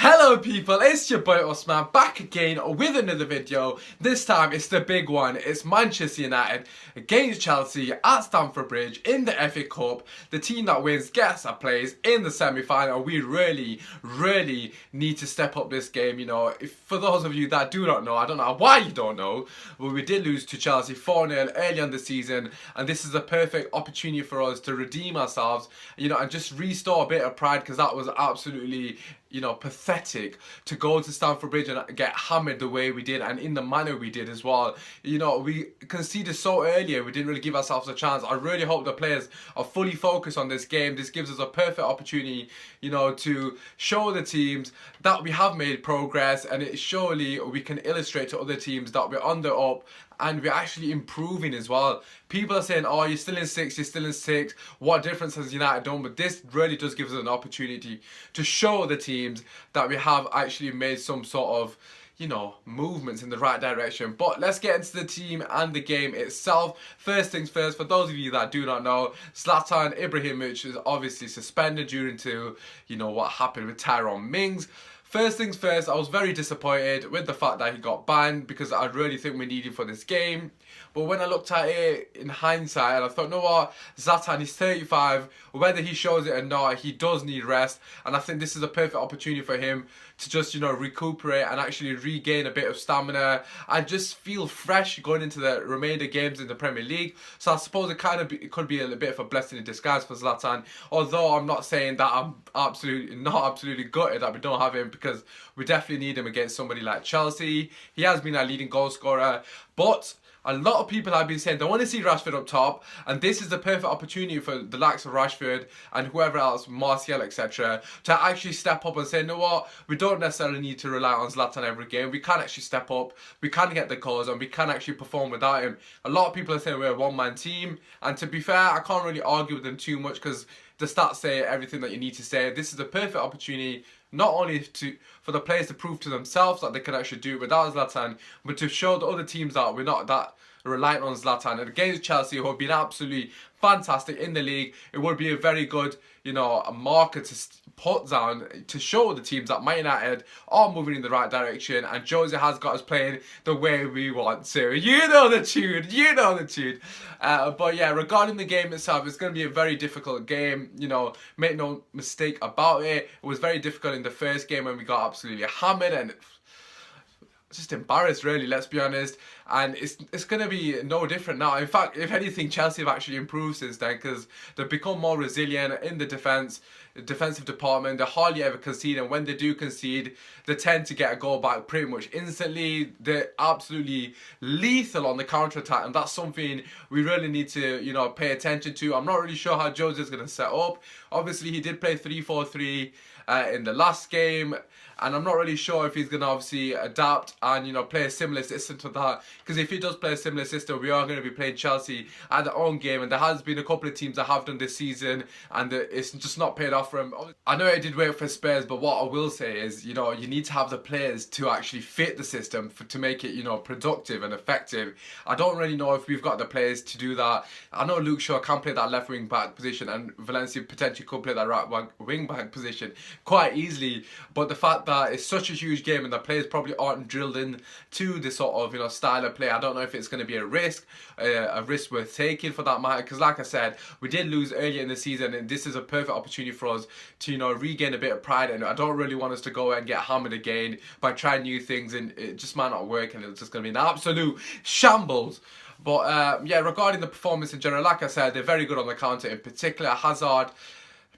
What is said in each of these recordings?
Hello people, it's your boy Osman back again with another video. This time it's the big one. It's Manchester United against Chelsea at Stamford Bridge in the FA Cup. The team that wins gets a place in the semi-final. We really need to step up this game. You know, for those of you that do not know, I don't know why you don't know, but we did lose to Chelsea 4-0 early on the season, and this is a perfect opportunity for us to redeem ourselves, you know, and just restore a bit of pride, because that was absolutely, you know, pathetic to go to Stamford Bridge and get hammered the way we did and in the manner we did as well. You know, we conceded so early, we didn't really give ourselves a chance. I really hope the players are fully focused on this game. This gives us a perfect opportunity, you know, to show the teams that we have made progress, and surely we can illustrate to other teams that we're on the up and we're actually improving as well. People are saying, oh, you're still in sixth, what difference has United done? But this really does give us an opportunity to show the teams that we have actually made some sort of, you know, movements in the right direction. But let's get into the team and the game itself. First things first, for those of you that do not know, Zlatan Ibrahimovic is obviously suspended due to, you know, what happened with Tyrone Mings. First things first, I was very disappointed with the fact that he got banned, because I really think we need him for this game. But when I looked at it in hindsight, I thought, you know what, Zlatan is 35, whether he shows it or not, he does need rest. And I think this is a perfect opportunity for him to just, you know, recuperate and actually regain a bit of stamina and just feel fresh going into the remainder games in the Premier League. So I suppose it could be a bit of a blessing in disguise for Zlatan. Although I'm not saying that I'm absolutely gutted that we don't have him, because we definitely need him against somebody like Chelsea. He has been our leading goal scorer, but a lot of people have been saying they want to see Rashford up top, and this is the perfect opportunity for the likes of Rashford and whoever else, Martial, etc., to actually step up and say, you know what, we don't necessarily need to rely on Zlatan every game. We can actually step up, we can get the goals, and we can actually perform without him. A lot of people are saying we're a one-man team, and to be fair, I can't really argue with them too much, because the stats say everything that you need to say. This is the perfect opportunity not only for the players to prove to themselves that they can actually do it without Zlatan, but to show the other teams that we're not that reliant on Zlatan. And against Chelsea, who have been absolutely fantastic in the league, it would be a very good, you know, a marker to put down to show the teams that Man United are moving in the right direction, and Jose has got us playing the way we want to. You know the tune, you know the tune. But yeah, regarding the game itself, it's going to be a very difficult game. You know, make no mistake about it. It was very difficult in the first game when we got absolutely hammered, and just embarrassed, really, let's be honest. And it's going to be no different now. In fact, if anything, Chelsea have actually improved since then, because they've become more resilient in the defensive department. They hardly ever concede, and when they do concede, they tend to get a goal back pretty much instantly. They're absolutely lethal on the counter-attack, and that's something we really need to, you know, pay attention to. I'm not really sure how Jose is going to set up. Obviously, he did play 3-4-3 in the last game, and I'm not really sure if he's going to obviously adapt and, you know, play a similar system to that, because if he does play a similar system, we are going to be playing Chelsea at their own game, and there has been a couple of teams that have done this season, and it's just not paid off for him. I know it did work for Spurs, but what I will say is, you know, you need to have the players to actually fit the system to make it, you know, productive and effective. I don't really know if we've got the players to do that. I know Luke Shaw can play that left wing back position, and Valencia potentially could play that right wing back position quite easily, but the fact that it's such a huge game and the players probably aren't drilled in to this sort of, you know, style of play, I don't know if it's going to be a risk worth taking for that matter, because like I said, we did lose earlier in the season, and this is a perfect opportunity for us to, you know, regain a bit of pride. And I don't really want us to go and get hammered again by trying new things, and it just might not work, and it's just going to be an absolute shambles. But yeah, regarding the performance in general, like I said, they're very good on the counter, in particular Hazard,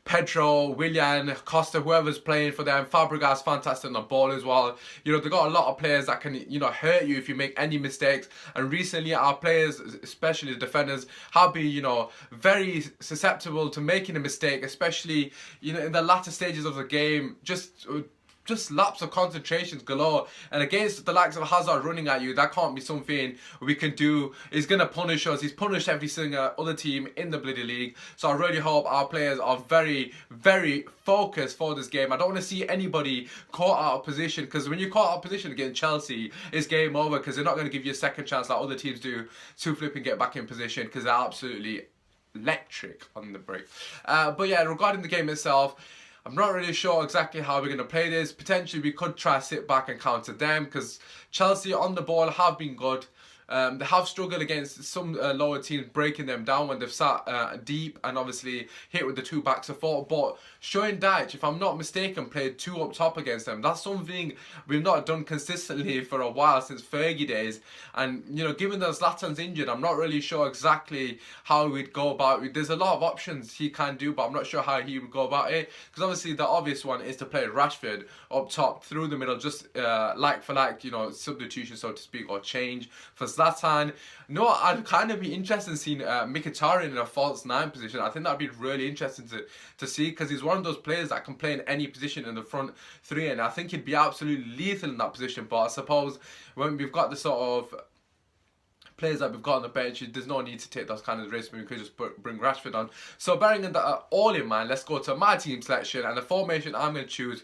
Pedro, Willian, Costa, whoever's playing for them. Fabregas, fantastic on the ball as well. You know, they've got a lot of players that can, you know, hurt you if you make any mistakes. And recently, our players, especially the defenders, have been, you know, very susceptible to making a mistake, especially, you know, in the latter stages of the game. Just lapse of concentrations galore, and against the likes of Hazard running at you, that can't be something we can do. He's going to punish us. He's punished every single other team in the bloody league. So I really hope our players are very focused for this game. I don't want to see anybody caught out of position, because when you're caught out of position against Chelsea, it's game over, because they're not going to give you a second chance like other teams do to flip and get back in position, because they're absolutely electric on the break. But yeah, regarding the game itself, I'm not really sure exactly how we're going to play this. Potentially we could try sit back and counter them, because Chelsea on the ball have been good. They have struggled against some lower teams, breaking them down when they've sat deep and obviously hit with the two backs of four. But Sean Dyche, if I'm not mistaken, played two up top against them. That's something we've not done consistently for a while, since Fergie days. And, you know, given that Zlatan's injured, I'm not really sure exactly how we'd go about it. There's a lot of options he can do, but I'm not sure how he would go about it. Because obviously the obvious one is to play Rashford up top through the middle, just like for like, you know, substitution, so to speak, or change for Zlatan. No, I'd kind of be interested in seeing Mkhitaryan in a false nine position. I think that'd be really interesting to see, because he's one of those players that can play in any position in the front three, and I think he'd be absolutely lethal in that position. But I suppose when we've got the sort of players that we've got on the bench, there's no need to take those kind of risks. We could just bring Rashford on. So bearing that all in mind, let's go to my team selection, and the formation I'm going to choose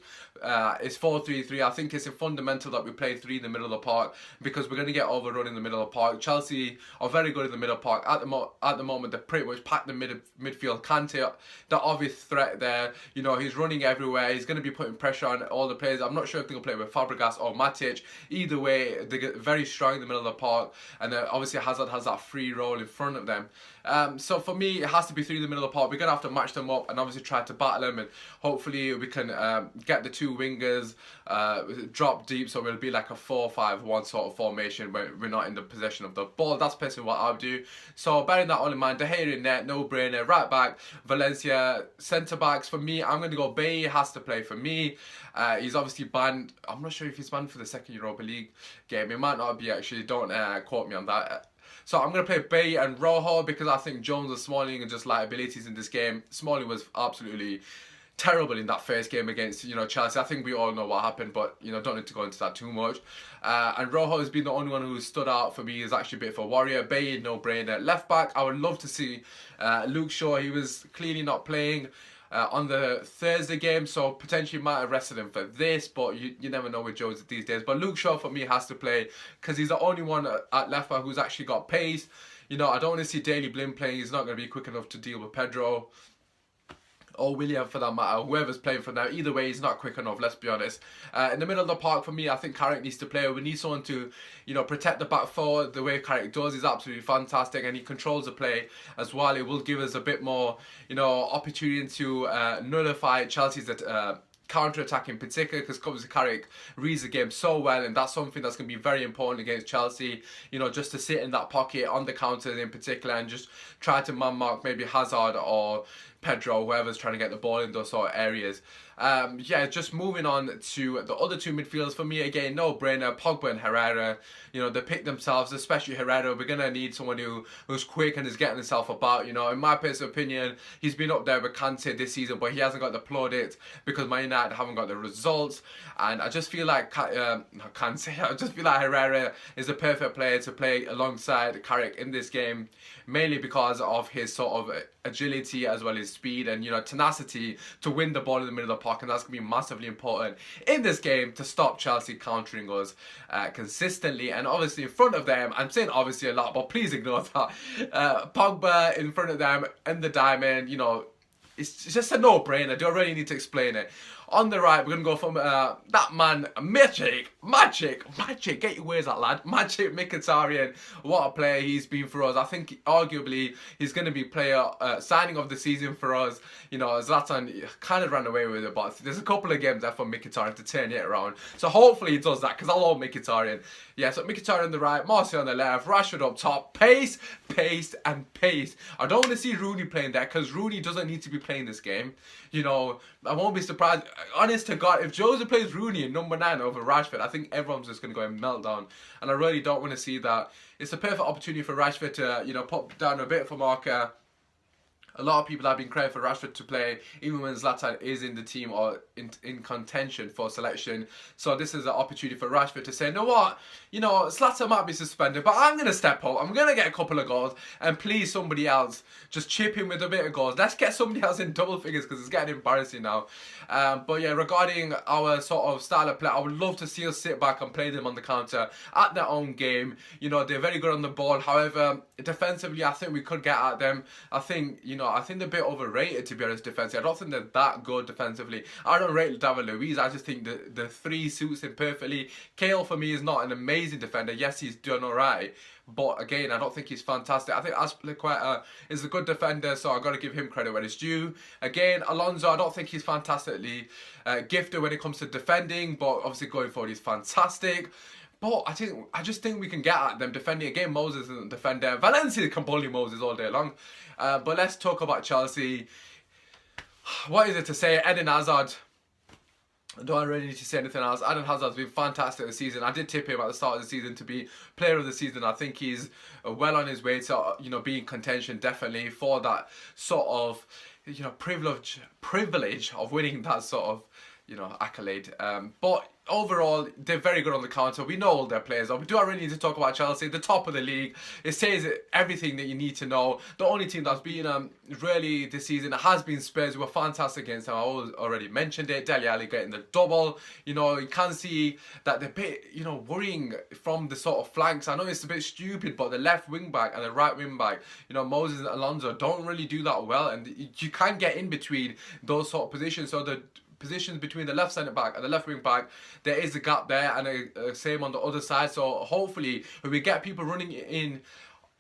is 4-3-3. I think it's fundamental that we play three in the middle of the park, because we're going to get overrun in the middle of the park. Chelsea are very good in the middle of the park. At the moment, they're pretty much packed the midfield. Kante, the obvious threat there. You know, he's running everywhere. He's going to be putting pressure on all the players. I'm not sure if they're going to play with Fabregas or Matic. Either way, they're very strong in the middle of the park, and obviously Hazard has that free role in front of them. So for me, it has to be through the middle of the park. We're going to have to match them up and obviously try to battle them, and hopefully we can get the two wingers drop deep, so it'll be like a 4-5-1 sort of formation where we're not in the possession of the ball. That's basically what I'll do. So bearing that all in mind, De Gea in net, no brainer. Right back, Valencia. Centre backs, for me, I'm going to go Bailly has to play for me. He's obviously banned. I'm not sure if he's banned for the second Europa League game. He might not be, actually. Don't quote me on that. So I'm going to play Bailly and Rojo, because I think Jones and Smalling are just liabilities in this game. Smalling was absolutely terrible in that first game against, you know, Chelsea. I think we all know what happened, but, you know, don't need to go into that too much. And Rojo has been the only one who stood out for me. Is actually a bit of a warrior. Bailly, no brainer. Left back, I would love to see Luke Shaw. He was clearly not playing on the Thursday game, so potentially might have rested him for this, but you never know with Jones these days. But Luke Shaw for me has to play, because he's the only one at left back who's actually got pace. You know, I don't want to see Daley Blind playing. He's not going to be quick enough to deal with Pedro or William, for that matter, whoever's playing for now. Either way, he's not quick enough, let's be honest. In the middle of the park, for me, I think Carrick needs to play. We need someone to, you know, protect the back four. The way Carrick does is absolutely fantastic, and he controls the play as well. It will give us a bit more, you know, opportunity to nullify Chelsea's counter-attack in particular, because obviously Carrick reads the game so well, and that's something that's going to be very important against Chelsea, you know, just to sit in that pocket on the counter in particular and just try to man-mark maybe Hazard or Pedro, whoever's trying to get the ball in those sort of areas. Yeah, just moving on to the other two midfielders, for me, again, no brainer, Pogba and Herrera. You know, they pick themselves, especially Herrera. We're going to need someone who's quick and is getting himself about. You know, in my personal opinion, he's been up there with Kante this season, but he hasn't got the plaudits because Man United haven't got the results. And I just feel like, I just feel like Herrera is the perfect player to play alongside Carrick in this game, mainly because of his sort of agility as well as speed and, you know, tenacity to win the ball in the middle of the park, and that's going to be massively important in this game to stop Chelsea countering us consistently. And obviously in front of them, I'm saying obviously a lot, but please ignore that, Pogba in front of them in the diamond, you know, it's just a no-brainer. I don't really need to explain it. On the right, we're going to go from that man, Magic, get your words out, lad. Magic Mkhitaryan, what a player he's been for us. I think arguably he's going to be player signing of the season for us. You know, Zlatan kind of ran away with it, but there's a couple of games there for Mkhitaryan to turn it around. So hopefully he does that, because I love Mkhitaryan. Yeah, so Mkhitaryan on the right, Martial on the left, Rashford up top, pace, and pace. I don't want to see Rooney playing there, because Rooney doesn't need to be playing this game. You know, I won't be surprised. Honest to God, if Jose plays Rooney in number 9 over Rashford, I think everyone's just going to go and melt down. And I really don't want to see that. It's a perfect opportunity for Rashford to, you know, put down a bit for marker. A lot of people have been craving for Rashford to play, even when Zlatan is in the team or in contention for selection. So this is an opportunity for Rashford to say, you know what, you know, Zlatan might be suspended, but I'm going to step up. I'm going to get a couple of goals, and please somebody else just chip in with a bit of goals. Let's get somebody else in double figures, because it's getting embarrassing now. But yeah, regarding our sort of style of play, I would love to see us sit back and play them on the counter at their own game. You know, they're very good on the ball. However, defensively, I think we could get at them. I think, you know, know, I think they're a bit overrated, to be honest, defensively. I don't think they're that good defensively. I don't rate David Luiz. I just think the three suits him perfectly. Cahill, for me, is not an amazing defender. Yes, he's done alright. But again, I don't think he's fantastic. I think Azpilicueta is a good defender, so I've got to give him credit when it's due. Again, Alonso, I don't think he's fantastically gifted when it comes to defending, but obviously going forward, he's fantastic. But I just think we can get at them defending. Again, Moses isn't a defender. Valencia can bully Moses all day long. But let's talk about Chelsea. What is it to say? Eden Hazard. I don't really need to say anything else. Eden Hazard's been fantastic this season. I did tip him at the start of the season to be player of the season. I think he's well on his way to be in contention, definitely, for that sort of privilege of winning that sort of accolade. But overall, they're very good on the counter. We know all their players. Do I really need to talk about Chelsea? The top of the league. It says everything that you need to know. The only team that's been really this season has been Spurs, who were fantastic against them. I already mentioned it. Dele Alli getting the double. You can see that they're a bit, worrying from the sort of flanks. I know it's a bit stupid, but the left wing back and the right wing back, Moses and Alonso don't really do that well, and you can get in between those sort of positions. So the positions between the left centre back and the left wing back, there is a gap there, and same on the other side. So hopefully when we get people running in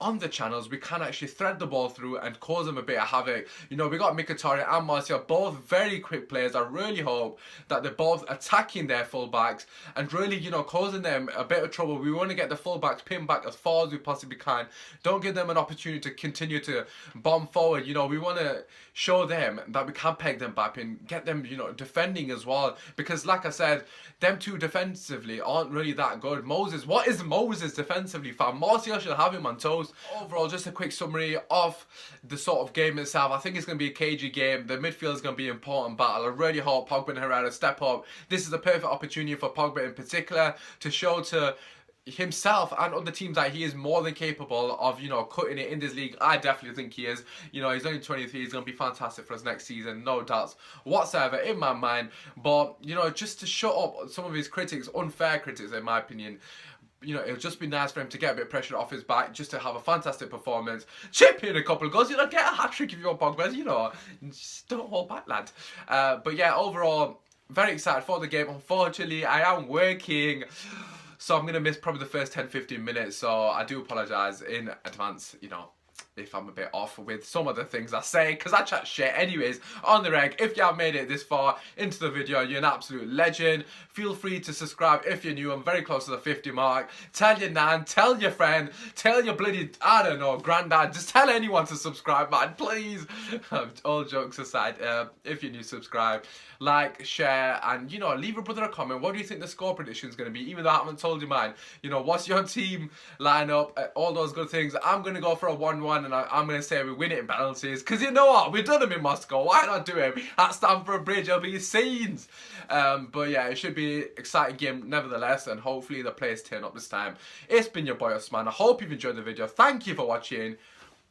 on the channels, we can actually thread the ball through and cause them a bit of havoc. We got Mkhitaryan and Martial, both very quick players. I really hope that they're both attacking their fullbacks and really, causing them a bit of trouble. We want to get the fullbacks pinned back as far as we possibly can. Don't give them an opportunity to continue to bomb forward. We want to show them that we can peg them back and get them, defending as well. Because like I said, them two defensively aren't really that good. What is Moses defensively, fam? Martial should have him on toes. Overall, just a quick summary of the sort of game itself. I think it's going to be a cagey game. The midfield is going to be an important battle. I really hope Pogba and Herrera step up. This is a perfect opportunity for Pogba in particular to show to himself and other teams that he is more than capable of, cutting it in this league. I definitely think he is. He's only 23. He's going to be fantastic for us next season, no doubts whatsoever in my mind. But, just to shut up some of his critics, unfair critics in my opinion, it'll just be nice for him to get a bit of pressure off his back, just to have a fantastic performance, chip in a couple of goals, get a hat-trick if you want Pogba, just don't hold back, lad. But yeah, overall, very excited for the game. Unfortunately, I am working, so I'm going to miss probably the first 10-15 minutes, so I do apologise in advance, if I'm a bit off with some of the things I say, because I chat shit anyways on the reg. If you have made it this far into the video, you're an absolute legend. Feel free to subscribe if you're new. I'm very close to the 50 mark. Tell your nan, tell your friend, tell your bloody, I don't know, granddad. Just tell anyone to subscribe, man, please. All jokes aside, if you're new, subscribe, like, share, and, leave a brother a comment. What do you think the score prediction is going to be? Even though I haven't told you mine. What's your team lineup? All those good things. I'm going to go for a 1-1. And I'm going to say we win it in penalties. Because you know what? We've done them in Moscow. Why not do him at Stamford Bridge? It'll be scenes. But yeah, it should be an exciting game nevertheless. And hopefully the players turn up this time. It's been your boy Osman. I hope you've enjoyed the video. Thank you for watching.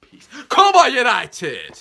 Peace. Come on, United!